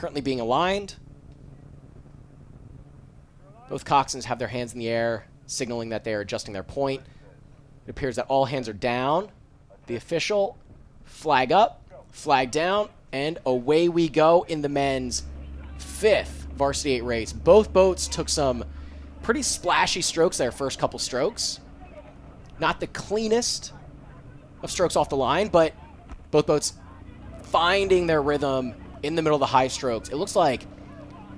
currently being aligned. Both coxswains have their hands in the air, signaling that they are adjusting their point. It appears that all hands are down. The official, flag up, flag down, and away we go in the men's 5th Varsity 8 race. Both boats took some pretty splashy strokes their first couple strokes. Not the cleanest of strokes off the line, but both boats finding their rhythm in the middle of the high strokes. It looks like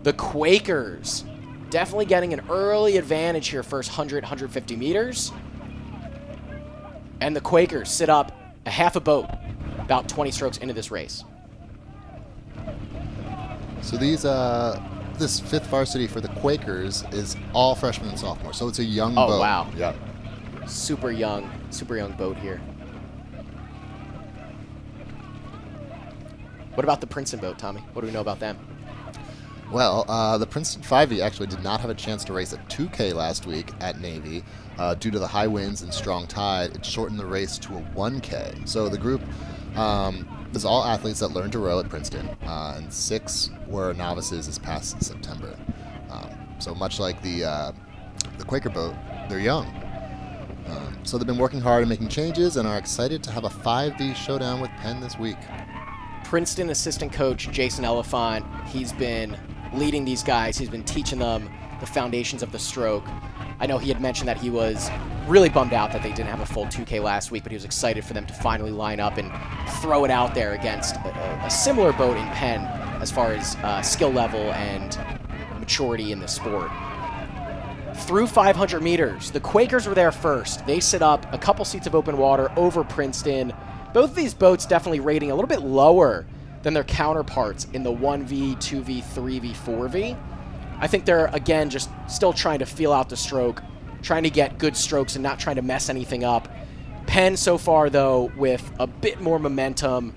the Quakers definitely getting an early advantage here first 100, 150 meters. And the Quakers sit up a half a boat about 20 strokes into this race. So this 5th varsity for the Quakers is all freshmen and sophomores, so it's a young boat. Oh, wow. Yeah. Super young boat here. What about the Princeton boat, Tommy? What do we know about them? Well, the Princeton 5e actually did not have a chance to race a 2K last week at Navy. Due to the high winds and strong tide, it shortened the race to a 1K. So the group is all athletes that learned to row at Princeton, and 6 were novices this past September. So much like the Quaker boat, they're young. So they've been working hard and making changes and are excited to have a 5V showdown with Penn this week. Princeton assistant coach Jason Elephant, he's been leading these guys. He's been teaching them the foundations of the stroke. I know he had mentioned that he was really bummed out that they didn't have a full 2K last week, but he was excited for them to finally line up and throw it out there against a similar boat in Penn as far as skill level and maturity in the sport. Through 500 meters, the Quakers were there first. They sit up a couple seats of open water over Princeton. Both of these boats definitely rating a little bit lower than their counterparts in the 1V, 2V, 3V, 4V. I think they're, again, just still trying to feel out the stroke, trying to get good strokes and not trying to mess anything up. Penn so far, though, with a bit more momentum,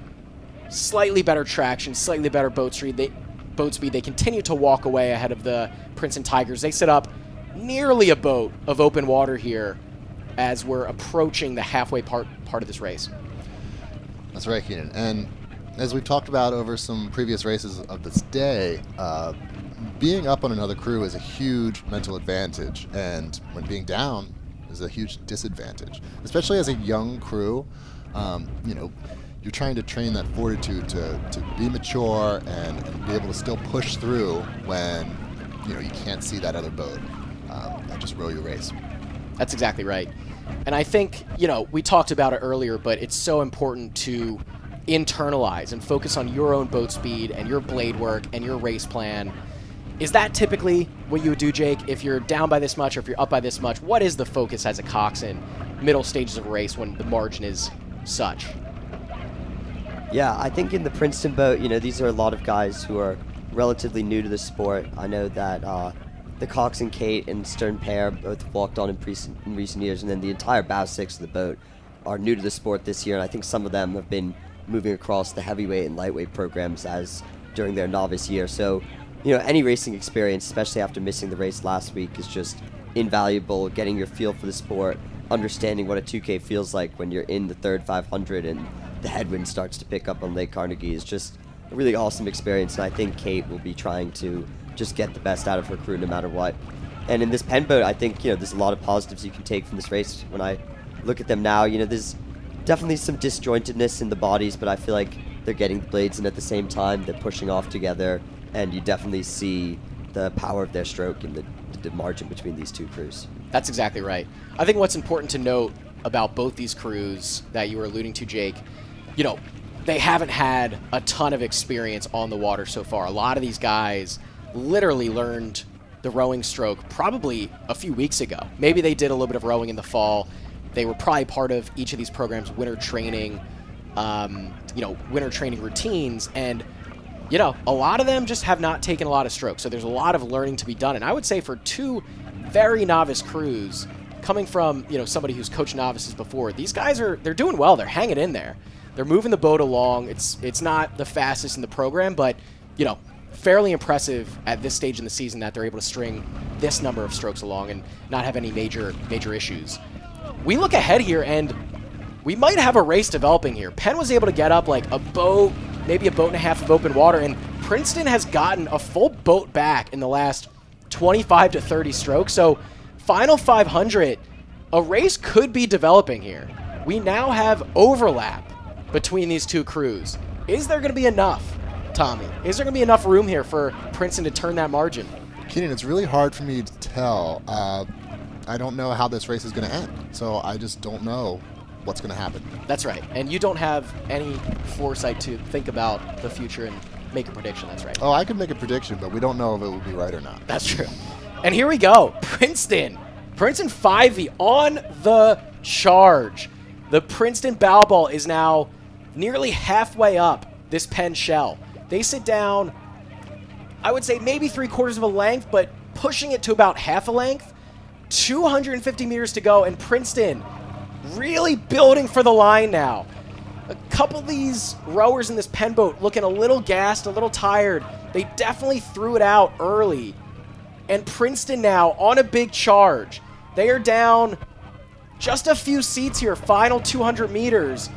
slightly better traction, slightly better boat speed, they continue to walk away ahead of the Princeton Tigers. They sit up nearly a boat of open water here as we're approaching the halfway part of this race. That's right, Keenan. And as we've talked about over some previous races of this day, being up on another crew is a huge mental advantage, and when being down is a huge disadvantage. Especially as a young crew, you're trying to train that fortitude to be mature and be able to still push through when you can't see that other boat and just row your race. That's exactly right. And I think, we talked about it earlier, but it's so important to internalize and focus on your own boat speed and your blade work and your race plan. Is that typically what you would do, Jake? If you're down by this much or if you're up by this much, what is the focus as a coxswain middle stages of a race when the margin is such? Yeah, I think in the Princeton boat, these are a lot of guys who are relatively new to the sport. I know that the Cox and Kate and Stern pair both walked on in recent years, and then the entire bow six of the boat are new to the sport this year, and I think some of them have been moving across the heavyweight and lightweight programs as during their novice year. So, any racing experience, especially after missing the race last week, is just invaluable. Getting your feel for the sport, understanding what a 2K feels like when you're in the third 500 and the headwind starts to pick up on Lake Carnegie is just a really awesome experience, and I think Kate will be trying to just get the best out of her crew no matter what. And in this Penn boat, I think, there's a lot of positives you can take from this race. When I look at them now, there's definitely some disjointedness in the bodies, but I feel like they're getting the blades in at the same time. They're pushing off together, and you definitely see the power of their stroke and the margin between these two crews. That's exactly right. I think what's important to note about both these crews that you were alluding to, Jake, they haven't had a ton of experience on the water so far. A lot of these guys literally learned the rowing stroke probably a few weeks ago. Maybe they did a little bit of rowing in the fall. They were probably part of each of these programs' winter training, winter training routines, and a lot of them just have not taken a lot of strokes. So there's a lot of learning to be done. And I would say for two very novice crews, coming from somebody who's coached novices before, these guys they're doing well. They're hanging in there. They're moving the boat along. It's not the fastest in the program, but fairly impressive at this stage in the season that they're able to string this number of strokes along and not have any major issues. We look ahead here, and we might have a race developing here. Penn was able to get up like a boat maybe a boat and a half of open water, and Princeton has gotten a full boat back in the last 25 to 30 strokes. So final 500, a race could be developing here. We now have overlap between these two crews. Is there going to be enough, Tommy? Is there going to be enough room here for Princeton to turn that margin? Keenan, it's really hard for me to tell. I don't know how this race is going to end, so I just don't know what's going to happen. That's right. And you don't have any foresight to think about the future and make a prediction. That's right. Oh, I could make a prediction, but we don't know if it will be right or not. That's true. And here we go. Princeton 5e on the charge. The Princeton bow ball is now nearly halfway up this Penn shell. They sit down, I would say maybe 3/4 of a length, but pushing it to about half a length. 250 meters to go, and Princeton really building for the line now. A couple of these rowers in this Penn boat looking a little gassed, a little tired. They definitely threw it out early. And Princeton now on a big charge. They are down just a few seats here, final 200 meters.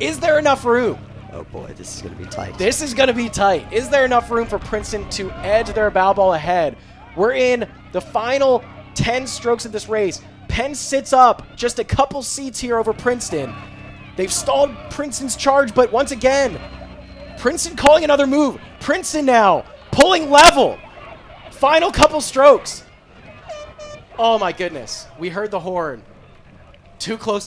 Is there enough room? Oh boy, this is going to be tight. This is going to be tight. Is there enough room for Princeton to edge their bow ball ahead? We're in the final 10 strokes of this race. Penn sits up just a couple seats here over Princeton. They've stalled Princeton's charge, but once again, Princeton calling another move. Princeton now pulling level. Final couple strokes. Oh my goodness. We heard the horn. Too close.